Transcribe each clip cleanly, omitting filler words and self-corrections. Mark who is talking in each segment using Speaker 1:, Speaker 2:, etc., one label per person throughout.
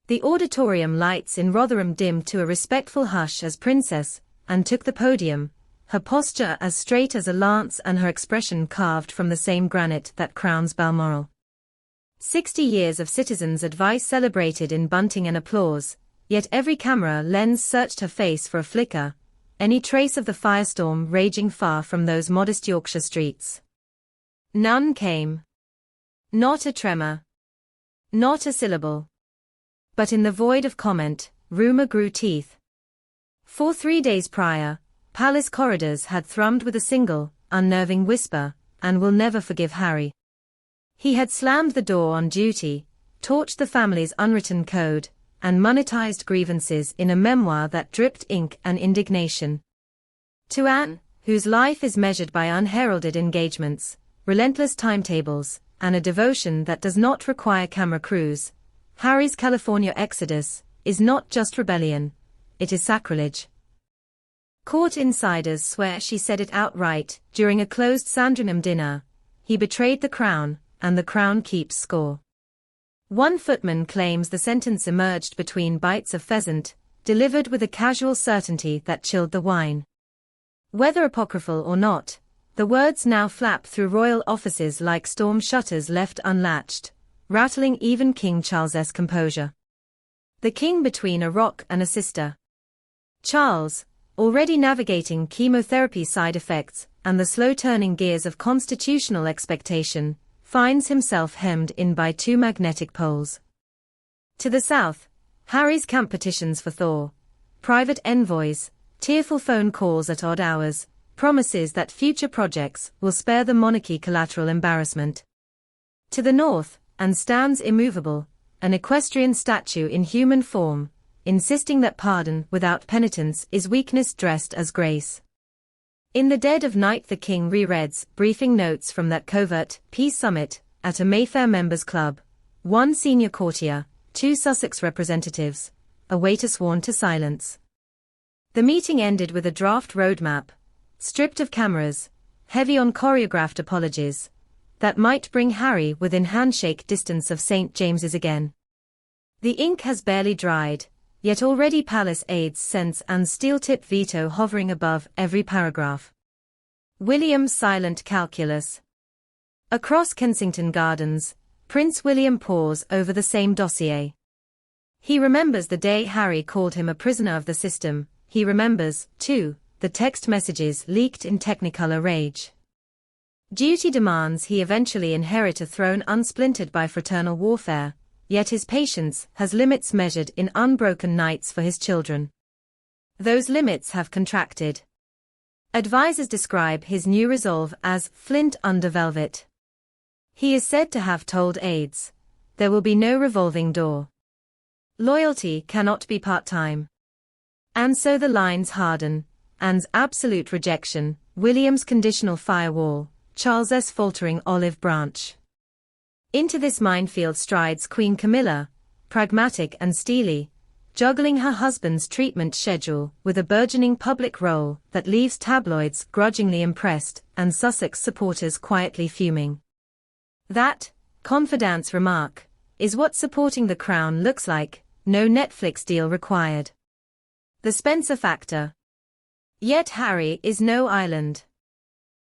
Speaker 1: The auditorium lights in Rotherham dimmed to a respectful hush as Princess Anne took the podium, her posture as straight as a lance and her expression carved from the same granite that crowns Balmoral. 60 years of citizens' advice celebrated in bunting and applause, yet every camera lens searched her face for a flicker, any trace of the firestorm raging far from those modest Yorkshire streets. None came. Not a tremor. Not a syllable. But in the void of comment, rumour grew teeth. For 3 days prior, palace corridors had thrummed with a single, unnerving whisper, "Anne will never forgive Harry." He had slammed the door on duty, torched the family's unwritten code, and monetized grievances in a memoir that dripped ink and indignation. To Anne, whose life is measured by unheralded engagements, relentless timetables, and a devotion that does not require camera crews, Harry's California exodus is not just rebellion, it is sacrilege. Court insiders swear she said it outright during a closed Sandringham dinner. He betrayed the crown, and the crown keeps score. One footman claims the sentence emerged between bites of pheasant, delivered with a casual certainty that chilled the wine. Whether apocryphal or not, the words now flap through royal offices like storm shutters left unlatched, rattling even King Charles's composure. The king between a rock and a sister. Charles, already navigating chemotherapy side effects and the slow-turning gears of constitutional expectation, finds himself hemmed in by 2 magnetic poles. To the south, Harry's camp petitions for thaw, private envoys, tearful phone calls at odd hours, promises that future projects will spare the monarchy collateral embarrassment. To the north, Anne stands immovable, an equestrian statue in human form, insisting that pardon without penitence is weakness dressed as grace. In the dead of night the king rereads briefing notes from that covert peace summit at a Mayfair members' club. 1 senior courtier, 2 Sussex representatives, a waiter sworn to silence. The meeting ended with a draft roadmap, stripped of cameras, heavy on choreographed apologies, that might bring Harry within handshake distance of St. James's again. The ink has barely dried, yet already palace aides sense Anne's steel-tip veto hovering above every paragraph. William's silent calculus. Across Kensington Gardens, Prince William pores over the same dossier. He remembers the day Harry called him a prisoner of the system. He remembers, too, the text messages leaked in Technicolor rage. Duty demands he eventually inherit a throne unsplintered by fraternal warfare, yet his patience has limits measured in unbroken nights for his children. Those limits have contracted. Advisors describe his new resolve as flint under velvet. He is said to have told aides, "There will be no revolving door. Loyalty cannot be part-time." And so the lines harden, Anne's absolute rejection, William's conditional firewall, Charles's faltering olive branch. Into this minefield strides Queen Camilla, pragmatic and steely, juggling her husband's treatment schedule with a burgeoning public role that leaves tabloids grudgingly impressed and Sussex supporters quietly fuming. That, confidants remark, is what supporting the crown looks like, no Netflix deal required. The Spencer factor. Yet Harry is no island.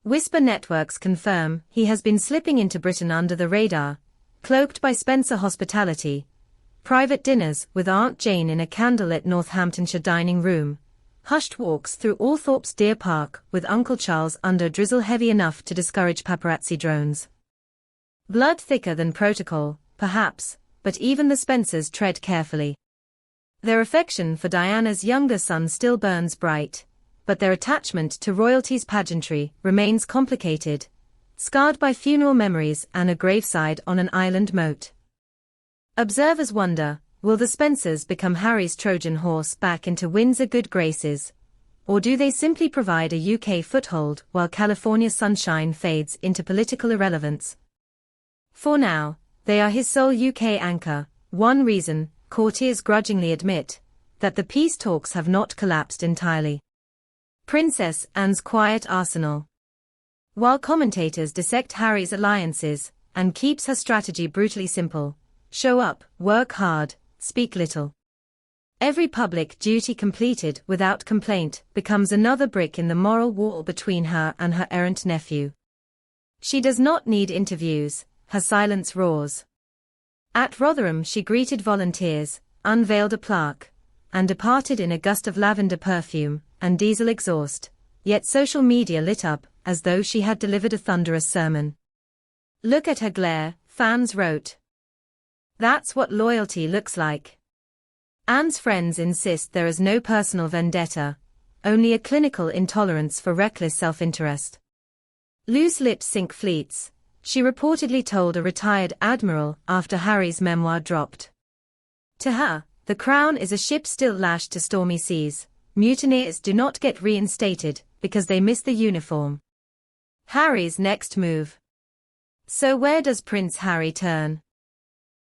Speaker 1: Whisper networks confirm he has been slipping into Britain under the radar, cloaked by Spencer hospitality, private dinners with Aunt Jane in a candlelit Northamptonshire dining room, hushed walks through Althorpe's Deer Park with Uncle Charles under a drizzle heavy enough to discourage paparazzi drones. Blood thicker than protocol, perhaps, but even the Spencers tread carefully. Their affection for Diana's younger son still burns bright, but their attachment to royalty's pageantry remains complicated, scarred by funeral memories and a graveside on an island moat. Observers wonder, will the Spencers become Harry's Trojan horse back into Windsor good graces, or do they simply provide a UK foothold while California sunshine fades into political irrelevance? For now, they are his sole UK anchor, one reason, courtiers grudgingly admit, that the peace talks have not collapsed entirely. Princess Anne's quiet arsenal. While commentators dissect Harry's alliances, Anne keeps her strategy brutally simple: show up, work hard, speak little. Every public duty completed without complaint becomes another brick in the moral wall between her and her errant nephew. She does not need interviews, her silence roars. At Rotherham she greeted volunteers, unveiled a plaque, and departed in a gust of lavender perfume and diesel exhaust, yet social media lit up as though she had delivered a thunderous sermon. "Look at her glare," fans wrote. "That's what loyalty looks like." Anne's friends insist there is no personal vendetta, only a clinical intolerance for reckless self-interest. Loose lips sink fleets, she reportedly told a retired admiral after Harry's memoir dropped. To her, the crown is a ship still lashed to stormy seas. Mutineers do not get reinstated because they miss the uniform. Harry's next move. So where does Prince Harry turn?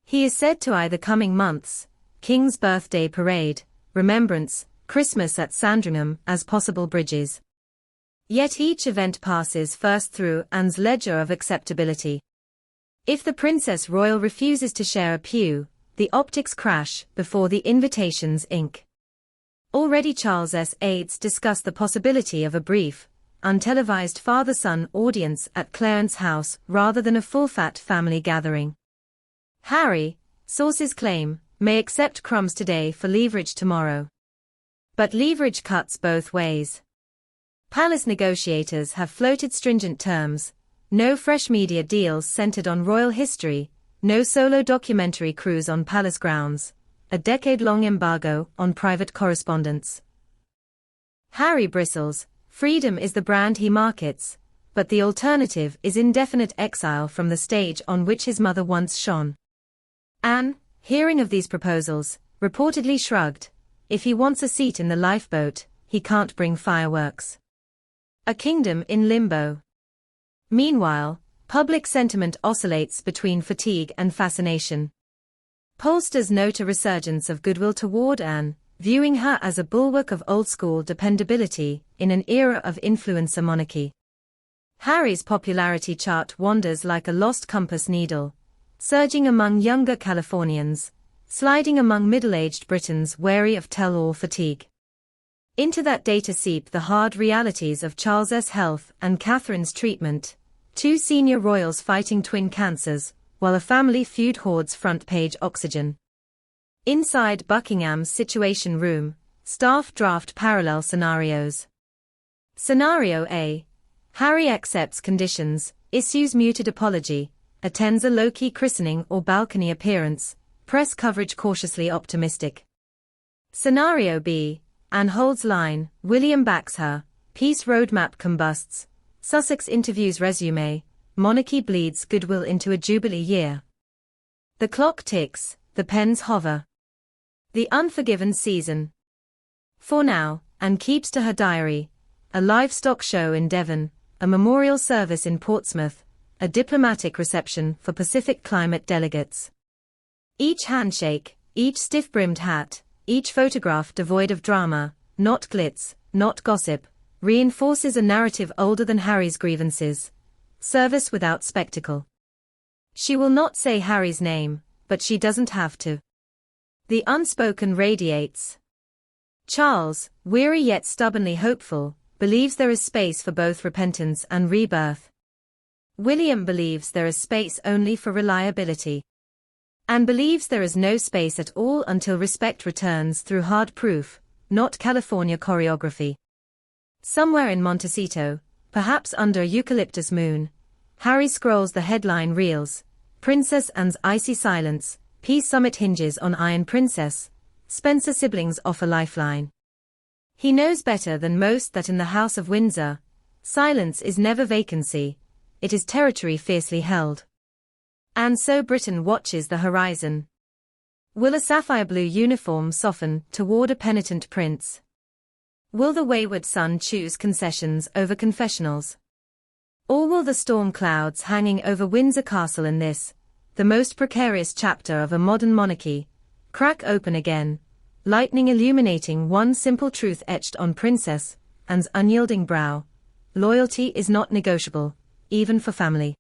Speaker 1: He is said to eye the coming months, King's birthday parade, Remembrance, Christmas at Sandringham as possible bridges. Yet each event passes first through Anne's ledger of acceptability. If the Princess Royal refuses to share a pew, the optics crash before the invitations ink. Already Charles's aides discuss the possibility of a brief, untelevised father-son audience at Clarence House rather than a full-fat family gathering. Harry, sources claim, may accept crumbs today for leverage tomorrow. But leverage cuts both ways. Palace negotiators have floated stringent terms: no fresh media deals centered on royal history, no solo documentary cruise on palace grounds, a decade-long embargo on private correspondence. Harry bristles. Freedom is the brand he markets, but the alternative is indefinite exile from the stage on which his mother once shone. Anne, hearing of these proposals, reportedly shrugged. If he wants a seat in the lifeboat, he can't bring fireworks. A kingdom in limbo. Meanwhile, public sentiment oscillates between fatigue and fascination. Pollsters note a resurgence of goodwill toward Anne, viewing her as a bulwark of old-school dependability in an era of influencer monarchy. Harry's popularity chart wanders like a lost compass needle, surging among younger Californians, sliding among middle-aged Britons wary of tell-all fatigue. Into that data seep the hard realities of Charles's health and Catherine's treatment, two senior royals fighting twin cancers, while a family feud hoards front-page oxygen. Inside Buckingham's Situation Room, staff draft parallel scenarios. Scenario A. Harry accepts conditions, issues muted apology, attends a low-key christening or balcony appearance, press coverage cautiously optimistic. Scenario B. Anne holds line, William backs her, peace roadmap combusts, Sussex interviews resume, monarchy bleeds goodwill into a jubilee year. The clock ticks, the pens hover. The Unforgiven season. For now, Anne keeps to her diary: a livestock show in Devon, a memorial service in Portsmouth, a diplomatic reception for Pacific climate delegates. Each handshake, each stiff-brimmed hat, each photograph devoid of drama, not glitz, not gossip, reinforces a narrative older than Harry's grievances: service without spectacle. She will not say Harry's name, but she doesn't have to. The unspoken radiates. Charles, weary yet stubbornly hopeful, believes there is space for both repentance and rebirth. William believes there is space only for reliability. Anne believes there is no space at all until respect returns through hard proof, not California choreography. Somewhere in Montecito, perhaps under a eucalyptus moon, Harry scrolls the headline reels: Princess Anne's icy silence, peace summit hinges on Iron Princess, Spencer siblings offer lifeline. He knows better than most that in the House of Windsor, silence is never vacancy, it is territory fiercely held. And so Britain watches the horizon. Will a sapphire blue uniform soften toward a penitent prince? Will the wayward son choose concessions over confessionals? Or will the storm clouds hanging over Windsor Castle in this, the most precarious chapter of a modern monarchy, crack open again, lightning illuminating one simple truth etched on Princess Anne's unyielding brow: loyalty is not negotiable, even for family.